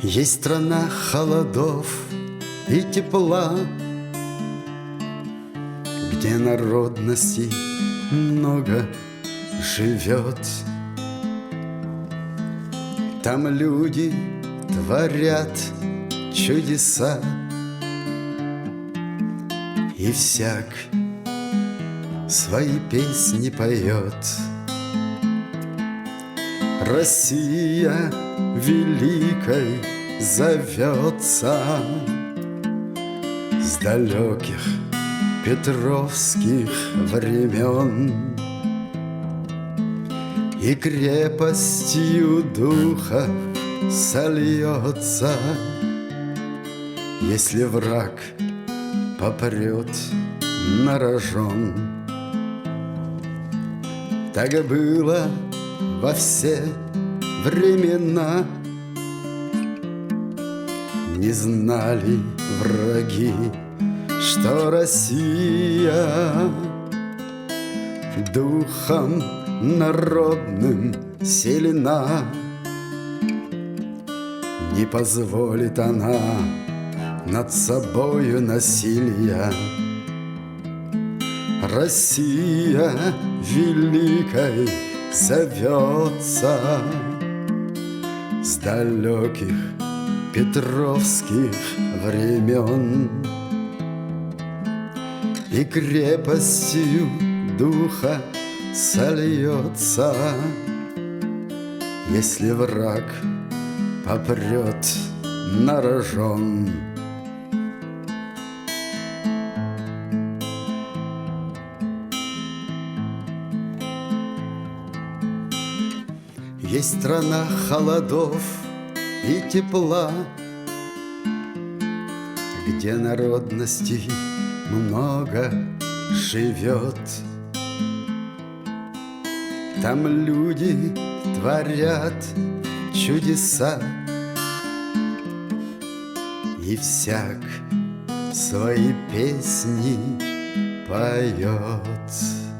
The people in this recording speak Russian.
Есть страна холодов и тепла, где народностей много живет. Там люди творят чудеса, и всяк свои песни поет. Россия великой зовется с далеких петровских времен, и крепостью духа сольется, если враг попрет на рожон. Так и было во все времена, не знали враги, что Россия духом народным сильна. Не позволит она над собою насилия. Россия великой зовется с далеких петровских времен, и крепостью духа сольется, если враг попрет на рожон. Есть страна холодов и тепла, где народностей много живет. Там люди творят чудеса, и всяк свои песни поет.